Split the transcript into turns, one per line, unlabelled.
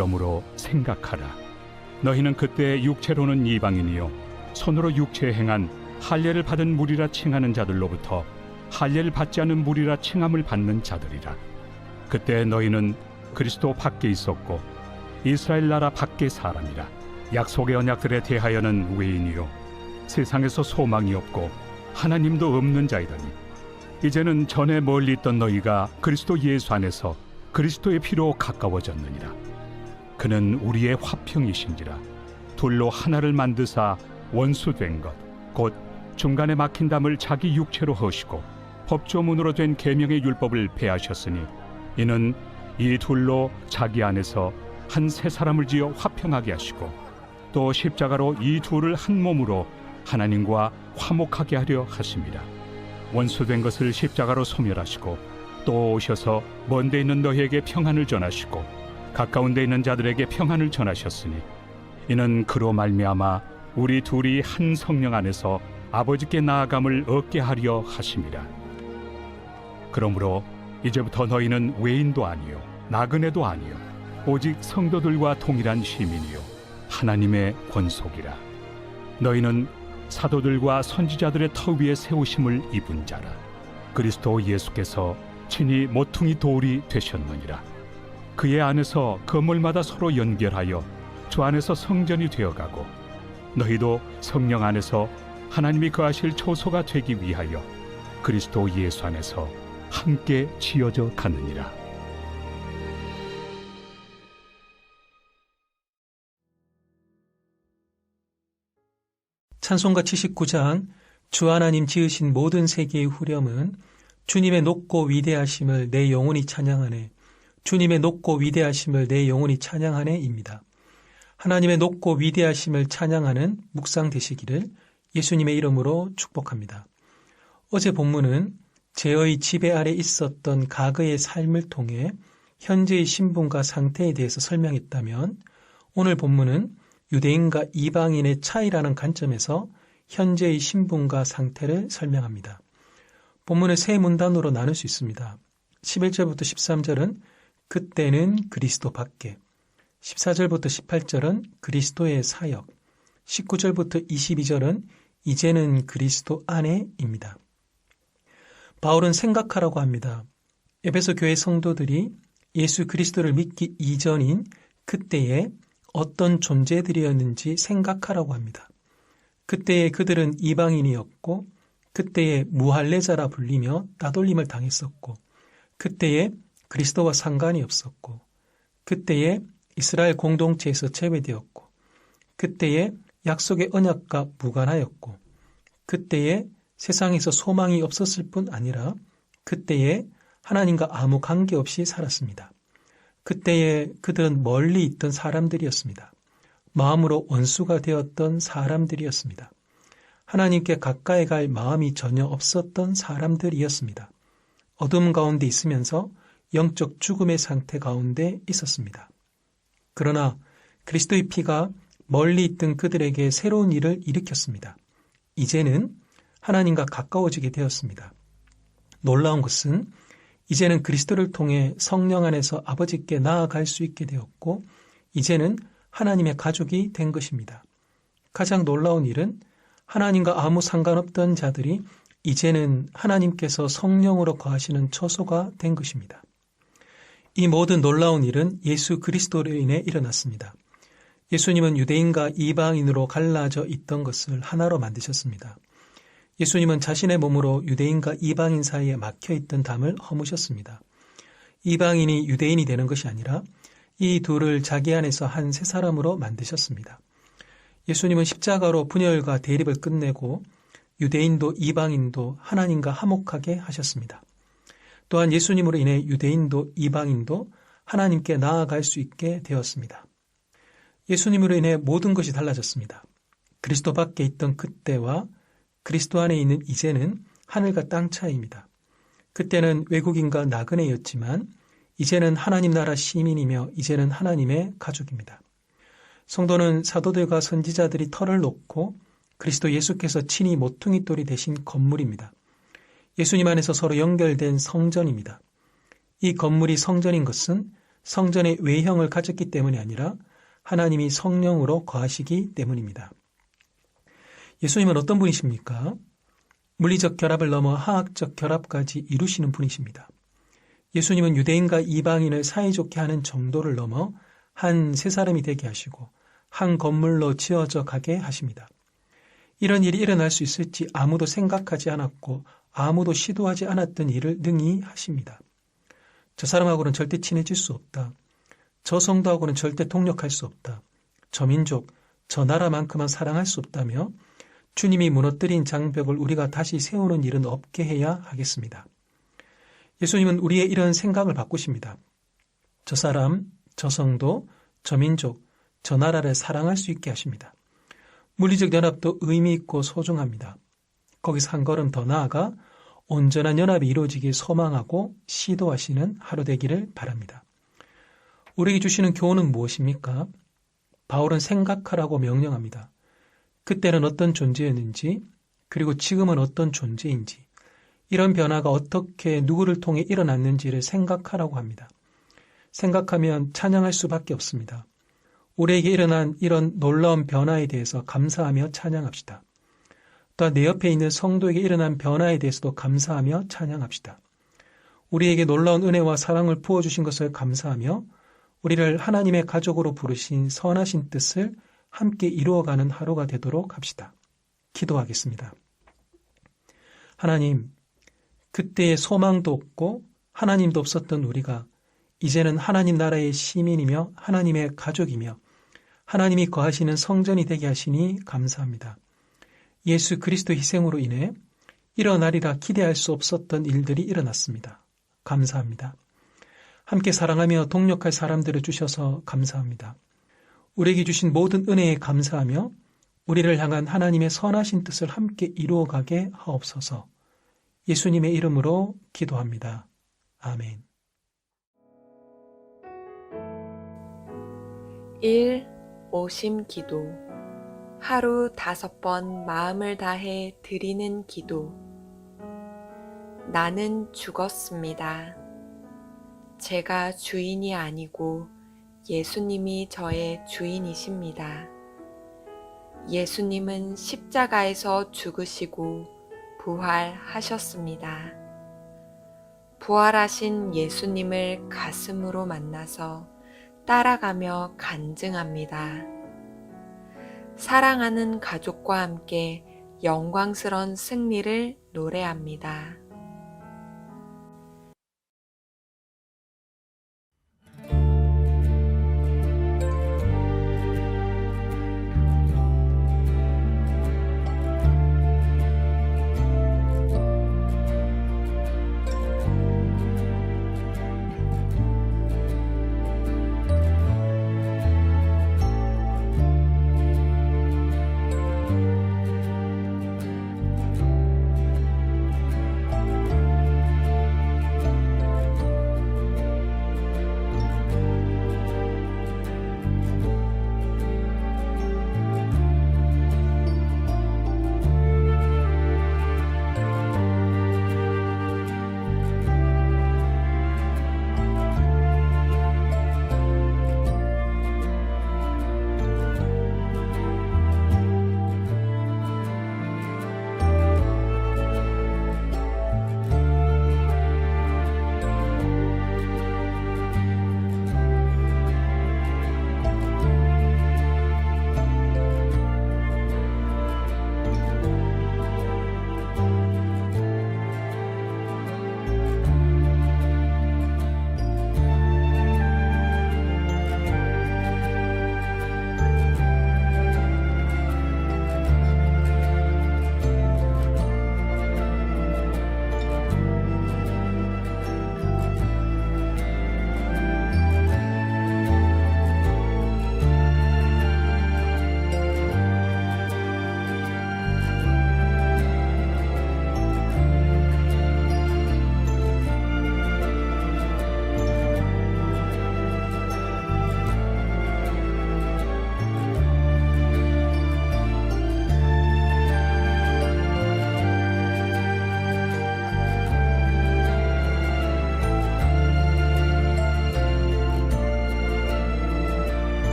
그러므로 생각하라. 너희는 그때 육체로는 이방인이요 손으로 육체에 행한 할례를 받은 무리라 칭하는 자들로부터 할례를 받지 않은 무리라 칭함을 받는 자들이라. 그때 너희는 그리스도 밖에 있었고 이스라엘 나라 밖의 사람이라. 약속의 언약들에 대하여는 외인이요 세상에서 소망이 없고 하나님도 없는 자이더니 이제는 전에 멀리 있던 너희가 그리스도 예수 안에서 그리스도의 피로 가까워졌느니라. 그는 우리의 화평이신지라. 둘로 하나를 만드사 원수된 것 곧 중간에 막힌 담을 자기 육체로 허시고 법조문으로 된 계명의 율법을 폐하셨으니 이는 이 둘로 자기 안에서 한 새 사람을 지어 화평하게 하시고 또 십자가로 이 둘을 한 몸으로 하나님과 화목하게 하려 하심이라. 원수된 것을 십자가로 소멸하시고 또 오셔서 먼 데 있는 너희에게 평안을 전하시고 가까운 데 있는 자들에게 평안을 전하셨으니 이는 그로 말미암아 우리 둘이 한 성령 안에서 아버지께 나아감을 얻게 하려 하심이라. 그러므로 이제부터 너희는 외인도 아니요 나그네도 아니요 오직 성도들과 동일한 시민이요 하나님의 권속이라. 너희는 사도들과 선지자들의 터 위에 세우심을 입은 자라. 그리스도 예수께서 친히 모퉁이 돌이 되셨느니라. 그의 안에서 건물마다 서로 연결하여 주 안에서 성전이 되어가고 너희도 성령 안에서 하나님이 거하실 초소가 되기 위하여 그리스도 예수 안에서 함께 지어져 가느니라.
찬송가 79장 주 하나님 지으신 모든 세계의 후렴은 주님의 높고 위대하심을 내 영혼이 찬양하네, 주님의 높고 위대하심을 내 영혼이 찬양하네입니다. 하나님의 높고 위대하심을 찬양하는 묵상 되시기를 예수님의 이름으로 축복합니다. 어제 본문은 제의 지배 아래 있었던 과거의 삶을 통해 현재의 신분과 상태에 대해서 설명했다면 오늘 본문은 유대인과 이방인의 차이라는 관점에서 현재의 신분과 상태를 설명합니다. 본문을 세 문단으로 나눌 수 있습니다. 11절부터 13절은 그때는 그리스도 밖에, 14절부터 18절은 그리스도의 사역, 19절부터 22절은 이제는 그리스도 안에입니다. 바울은 생각하라고 합니다. 에베소 교회 성도들이 예수 그리스도를 믿기 이전인 그때에 어떤 존재들이었는지 생각하라고 합니다. 그때에 그들은 이방인이었고 그때에 무할례자라 불리며 따돌림을 당했었고 그때에 그리스도와 상관이 없었고 그때에 이스라엘 공동체에서 제외되었고 그때에 약속의 언약과 무관하였고 그때에 세상에서 소망이 없었을 뿐 아니라 그때에 하나님과 아무 관계없이 살았습니다. 그때에 그들은 멀리 있던 사람들이었습니다. 마음으로 원수가 되었던 사람들이었습니다. 하나님께 가까이 갈 마음이 전혀 없었던 사람들이었습니다. 어둠 가운데 있으면서 영적 죽음의 상태 가운데 있었습니다. 그러나 그리스도의 피가 멀리 있던 그들에게 새로운 일을 일으켰습니다. 이제는 하나님과 가까워지게 되었습니다. 놀라운 것은 이제는 그리스도를 통해 성령 안에서 아버지께 나아갈 수 있게 되었고 이제는 하나님의 가족이 된 것입니다. 가장 놀라운 일은 하나님과 아무 상관없던 자들이 이제는 하나님께서 성령으로 거하시는 처소가 된 것입니다. 이 모든 놀라운 일은 예수 그리스도로 인해 일어났습니다. 예수님은 유대인과 이방인으로 갈라져 있던 것을 하나로 만드셨습니다. 예수님은 자신의 몸으로 유대인과 이방인 사이에 막혀있던 담을 허무셨습니다. 이방인이 유대인이 되는 것이 아니라 이 둘을 자기 안에서 한 새 사람으로 만드셨습니다. 예수님은 십자가로 분열과 대립을 끝내고 유대인도 이방인도 하나님과 화목하게 하셨습니다. 또한 예수님으로 인해 유대인도 이방인도 하나님께 나아갈 수 있게 되었습니다. 예수님으로 인해 모든 것이 달라졌습니다. 그리스도 밖에 있던 그때와 그리스도 안에 있는 이제는 하늘과 땅 차이입니다. 그때는 외국인과 나그네였지만 이제는 하나님 나라 시민이며 이제는 하나님의 가족입니다. 성도는 사도들과 선지자들이 털을 놓고 그리스도 예수께서 친히 모퉁이 돌이 되신 건물입니다. 예수님 안에서 서로 연결된 성전입니다. 이 건물이 성전인 것은 성전의 외형을 가졌기 때문이 아니라 하나님이 성령으로 거하시기 때문입니다. 예수님은 어떤 분이십니까? 물리적 결합을 넘어 화학적 결합까지 이루시는 분이십니다. 예수님은 유대인과 이방인을 사이좋게 하는 정도를 넘어 한 세 사람이 되게 하시고 한 건물로 지어져 가게 하십니다. 이런 일이 일어날 수 있을지 아무도 생각하지 않았고 아무도 시도하지 않았던 일을 능히 하십니다. 저 사람하고는 절대 친해질 수 없다. 저 성도하고는 절대 동력할 수 없다. 저 민족, 저 나라만큼은 사랑할 수 없다며 주님이 무너뜨린 장벽을 우리가 다시 세우는 일은 없게 해야 하겠습니다. 예수님은 우리의 이런 생각을 바꾸십니다. 저 사람, 저 성도, 저 민족, 저 나라를 사랑할 수 있게 하십니다. 물리적 연합도 의미 있고 소중합니다. 거기서 한 걸음 더 나아가 온전한 연합이 이루어지길 소망하고 시도하시는 하루 되기를 바랍니다. 우리에게 주시는 교훈은 무엇입니까? 바울은 생각하라고 명령합니다. 그때는 어떤 존재였는지, 그리고 지금은 어떤 존재인지, 이런 변화가 어떻게 누구를 통해 일어났는지를 생각하라고 합니다. 생각하면 찬양할 수밖에 없습니다. 우리에게 일어난 이런 놀라운 변화에 대해서 감사하며 찬양합시다. 또한 내 옆에 있는 성도에게 일어난 변화에 대해서도 감사하며 찬양합시다. 우리에게 놀라운 은혜와 사랑을 부어주신 것을 감사하며 우리를 하나님의 가족으로 부르신 선하신 뜻을 함께 이루어가는 하루가 되도록 합시다. 기도하겠습니다. 하나님, 그때의 소망도 없고 하나님도 없었던 우리가 이제는 하나님 나라의 시민이며 하나님의 가족이며 하나님이 거하시는 성전이 되게 하시니 감사합니다. 예수 그리스도 희생으로 인해 일어나리라 기대할 수 없었던 일들이 일어났습니다. 감사합니다. 함께 사랑하며 동력할 사람들을 주셔서 감사합니다. 우리에게 주신 모든 은혜에 감사하며 우리를 향한 하나님의 선하신 뜻을 함께 이루어가게 하옵소서. 예수님의 이름으로 기도합니다. 아멘.
1. 오심 기도. 하루 5번 마음을 다해 드리는 기도. 나는 죽었습니다. 제가 주인이 아니고 예수님이 저의 주인이십니다. 예수님은 십자가에서 죽으시고 부활하셨습니다. 부활하신 예수님을 가슴으로 만나서 따라가며 간증합니다. 사랑하는 가족과 함께 영광스러운 승리를 노래합니다.